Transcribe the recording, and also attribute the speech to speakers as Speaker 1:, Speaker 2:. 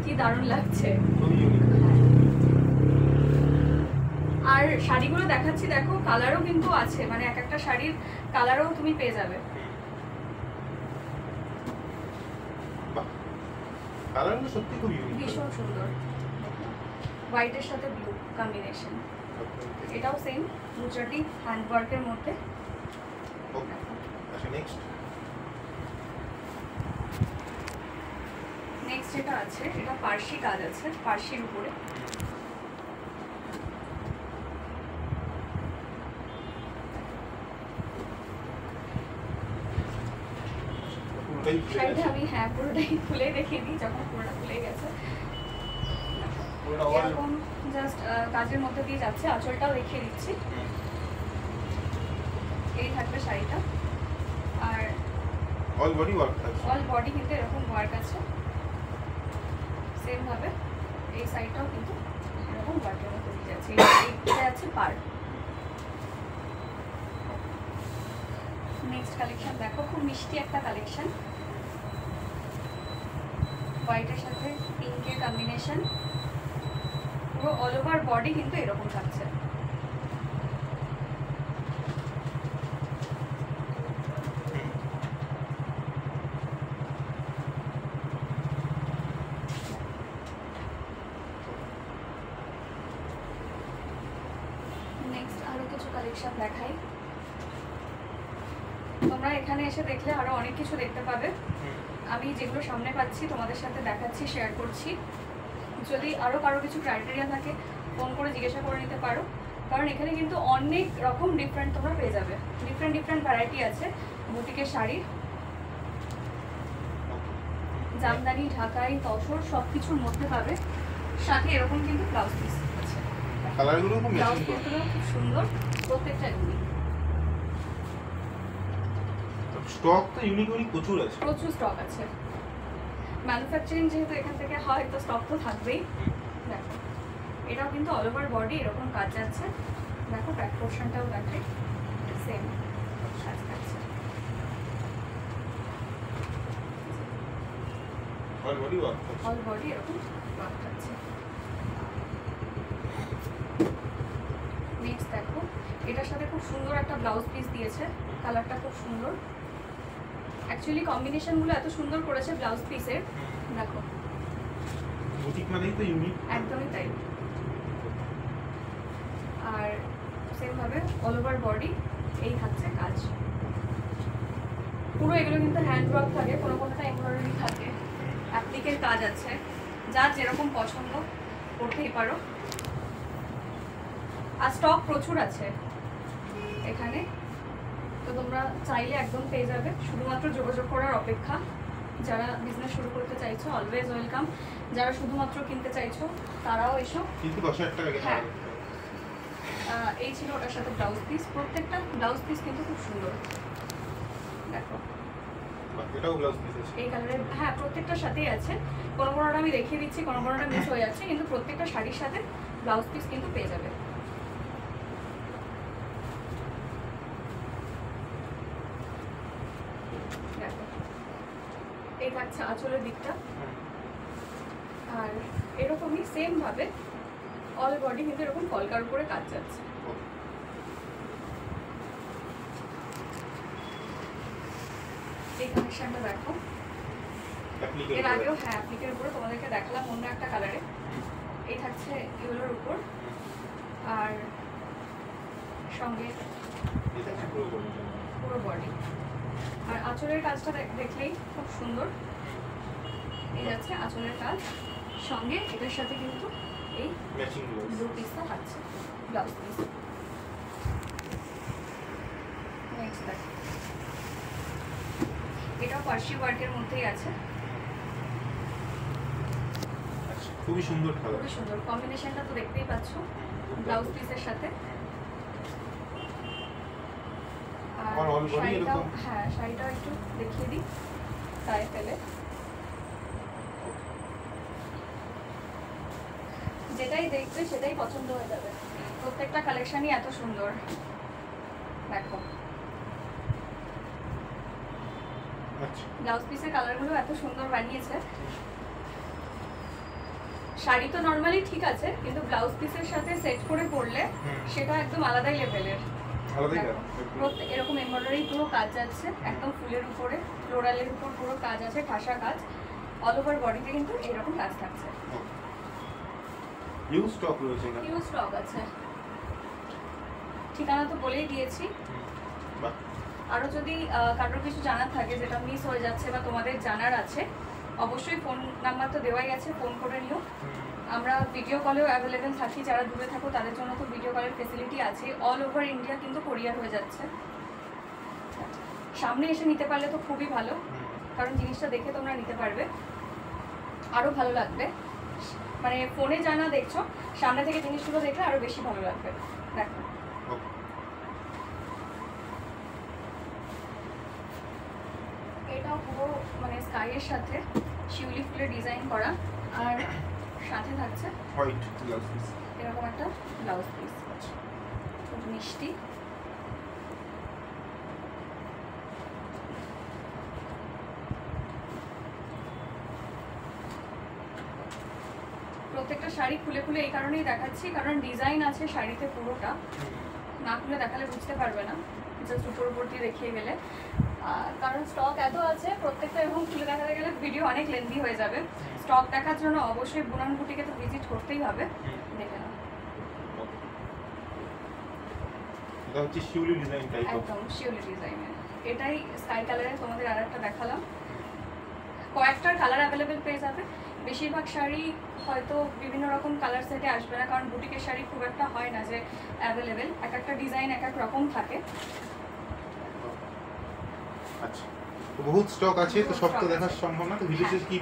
Speaker 1: কি দারুণ লাগছে। আর শাড়িগুলো দেখাচ্ছি দেখো, কালারও কিন্তু আছে, মানে এক একটা শাড়ির কালারও তুমি পেয়ে যাবে।
Speaker 2: কালারগুলো সত্যি খুব ইউনিক,
Speaker 1: ভীষণ সুন্দর। হোয়াইটের সাথে ব্লু কম্বিনেশন। এটাও সেম গুজরাটি হ্যান্ডওয়ার্কের মধ্যে।
Speaker 2: ওকে, আচ্ছা নেক্সট
Speaker 1: যেটা আছে এটা পার্সি কাজ আছে, পার্সির উপরে। শাড়িটা আমি পুরোটাই খুলে দেখিয়ে দিই, যখন পুরোটা খুলে গেছে এরকম জাস্ট কাজের মধ্যে দিয়ে যাচ্ছে। আঁচলটাও দেখিয়ে দিচ্ছি, এই থাকবে শাড়িটা। আর
Speaker 2: অল বডি ওয়ার্ক আছে,
Speaker 1: অল বডি কিন্তু এরকম ওয়ার্ক আছে সেম ভাবে। এই সাইডটাও কিন্তু এরকম ওয়ার্কের মধ্যে দিয়ে যাচ্ছে। এটা আছে পার। নেক্সট কালেকশন দেখো, খুব মিষ্টি একটা কালেকশন, হোয়াইটের সাথে পিঙ্কের কম্বিনেশন। পুরো অল ওভার বডি কিন্তু এরকম থাকছে। নেক্সট আরো কিছু কালেকশন দেখাই, তোমরা এখানে এসে দেখলে আরো অনেক কিছু দেখতে পাবে। আমি যেগুলো সামনে পাচ্ছি তোমাদের সাথে দেখাচ্ছি, শেয়ার করছি। যদি আরো কারো কিছু ক্রাইটেরিয়া থাকে ফোন করে জিজ্ঞাসা করে নিতে পারো, কারণ এখানে কিন্তু অনেক রকম ডিফারেন্ট তোমরা পেয়ে যাবে। ডিফারেন্ট ভ্যারাইটি আছে বুটিকের শাড়ি, জামদানি, ঢাকাই, তসর সব কিছুর মধ্যে পাবে। সাথে এরকম কিন্তু ব্লাউজ পিস আছে,
Speaker 2: কালারগুলো খুব
Speaker 1: ব্লাউজ
Speaker 2: ম্যাচিং
Speaker 1: পিসগুলো খুব সুন্দর, প্রত্যেকটা ইউনিক।
Speaker 2: স্টক তো ইউনিক প্রচুর আছে,
Speaker 1: প্রচুর স্টক আছে। ম্যানুফ্যাকচারিং যেহেতু এখান থেকে হয়, তো স্টক তো থাকবেই। দেখো এটাও কিন্তু অল ওভার বডি এরকম কাজ যাচ্ছে। দেখো ব্যাক পোর্শনটাও দেখে সেম কাজ থাকছে।
Speaker 2: অল বডি ওয়ার্ক আছে,
Speaker 1: অল বডি এরকম ওয়ার্ক থাকছে। নেক্সট দেখো, এটার সাথে খুব সুন্দর একটা ব্লাউজ পিস দিয়েছে, কালারটা খুব সুন্দর। অ্যাকচুয়ালি কম্বিনেশনগুলো এত সুন্দর করেছে ব্লাউজ পিসের, দেখো
Speaker 2: বুটিক মানেই তো ইউনিক,
Speaker 1: একদমই তাই। আর সেম ভাবে অল ওভার বডি এই থাকছে কাজ। পুরো এগুলো কিন্তু হ্যান্ড ওয়ার্ক থাকে, কোনো কোনোটা এমব্রয়ডারি থাকে, অ্যাপ্লিকের কাজ আছে। যার যেরকম পছন্দ করতেই পারো। আর স্টক প্রচুর আছে এখানে, তো তোমরা চাইলে একদম পেয়ে যাবে। শুধুমাত্র যোগাযোগ করার অপেক্ষা। যারা বিজনেস শুরু করতে চাইছো অলওয়েজ ওয়েলকাম, যারা শুধুমাত্র কিনতে চাইছো তারাও এসো।
Speaker 2: কিন্তু 10,000 টাকা
Speaker 1: হ্যাঁ, এই ছিল ওটার সাথে ব্লাউজ পিস। প্রত্যেকটা ব্লাউজ পিস কিন্তু খুব সুন্দর। দেখো
Speaker 2: এটাও ব্লাউজ পিস আছে
Speaker 1: এই কালারের, হ্যাঁ প্রত্যেকটার সাথেই আছে। কোনো কোনোটা আমি দেখিয়ে দিচ্ছি, কোনো কোনোটা মিস হয়ে যাচ্ছে, কিন্তু প্রত্যেকটা শাড়ির সাথে ব্লাউজ পিস কিন্তু পেয়ে যাবে। দেখো এই থাকছে আঁচলের দিকটা। আর এরকমই সেম ভাবে অল বডি কিন্তু এরকম কলকার উপরে কাজ যাচ্ছে। এই কালেকশনটা দেখো, এর আগেও অ্যাপ্লিকের উপরে তোমাদেরকে দেখালাম অন্য একটা কালারে। এই থাকছে এগুলোর উপর, আর সঙ্গে পুরো বডি। আর আঁচলের কাজটা দেখলেই খুব সুন্দর। এই যাচ্ছে আঁচলের কাজ, সঙ্গে এটার সাথে কিন্তু এই ব্লু পিসটা থাকছে ব্লাউজ পিস। নেক্সট দেখো, এটাও পার্সি ওয়ার্কের মধ্যেই আছে।
Speaker 2: খুবই সুন্দর কালার,
Speaker 1: খুবই সুন্দর কম্বিনেশনটা তো দেখতেই পাচ্ছ ব্লাউজ পিসের সাথে। আর শাড়িটাও, হ্যাঁ শাড়িটাও একটু দেখিয়ে দিই গায়ে ফেলে। যেটাই দেখবে সেটাই পছন্দ হয়ে যাবে। প্রত্যেকটা কালেকশনই এত সুন্দর। দেখো ব্লাউজ পিসের কালারগুলো এত সুন্দর বানিয়েছে। শাড়ি তো নর্মালি ঠিক আছে, কিন্তু ব্লাউজ পিসের সাথে সেট করে পরলে সেটা একদম আলাদাই লেভেলের।
Speaker 2: আলাদাই
Speaker 1: এরকম এমব্রয়ডারি পুরো কাজ যাচ্ছে, একদম ফুলের উপরে ফ্লোরালের উপর পুরো কাজ আছে, ঠাসা কাজ, অল ওভার বডিতে কিন্তু এরকম কাজ থাকছে।
Speaker 2: ইউ স্টক রয়েছে না?
Speaker 1: ইউ স্টক আছে। ঠিকানা তো বলেই দিয়েছি।
Speaker 2: বাহ,
Speaker 1: আরও যদি কারোর কিছু জানার থাকে যেটা মিস হয়ে যাচ্ছে বা তোমাদের জানার আছে, অবশ্যই ফোন নাম্বার তো দেওয়াই আছে, ফোন করে নিও। আমরা ভিডিও কলেও অ্যাভেলেবেল থাকি, যারা দূরে থাকো তাদের জন্য তো ভিডিও কলের ফেসিলিটি আছে। অল ওভার ইন্ডিয়া কিন্তু কোরিয়ার হয়ে যাচ্ছে। সামনে এসে নিতে পারলে তো খুবই ভালো, কারণ জিনিসটা দেখে তোমরা নিতে পারবে, আরও ভালো লাগবে। মানে ফোনে জানা দেখছো, সামনে থেকে জিনিসগুলো দেখলে আরও বেশি ভালো লাগবে। দেখো এটাও পুরো মানে স্কাইয়ের সাথে শিউলি ফুলের ডিজাইন করা, আর সাথে থাকছে
Speaker 2: হোয়াইট ব্লাউজ পিস।
Speaker 1: এরকম একটা ব্লাউজ পিস, খুব মিষ্টি। প্রত্যেকটা শাড়ি খুলে খুলে এই কারণেই দেখাচ্ছি, কারণ ডিজাইন আছে শাড়িতে পুরোটা, না খুলে দেখালে বুঝতে পারবে না, জাস্ট উপর উপর দিয়ে দেখিয়ে গেলে। কারণ স্টক এত আছে, প্রত্যেকটা এরকম খুলে দেখাতে গেলে ভিডিও অনেক লেন্দি হয়ে যাবে। স্টক দেখার জন্য অবশ্যই বুনান বুটিকে তো ভিজিট করতেই হবে। দেখে নাও,
Speaker 2: এটা হচ্ছে শিউলি ডিজাইন টাইপ।
Speaker 1: একদম শিউলি ডিজাইনের। এটাই স্কাই কালারের তোমাদের আরেকটা দেখালাম। কয়েকটার কালার অ্যাভেলেবেল পেয়ে যাবে। বেশিরভাগ শাড়ি হয়তো বিভিন্ন রকম কালার সেটে আসবে না, কারণ বুটিকের শাড়ি খুব একটা হয় না যে অ্যাভেলেবেল, এক একটা ডিজাইন এক এক রকম থাকে।
Speaker 2: আচ্ছা, তো বহুত স্টক আছে, তো সব তো দেখার সম্ভব না, তো ভিডিও শেষ কি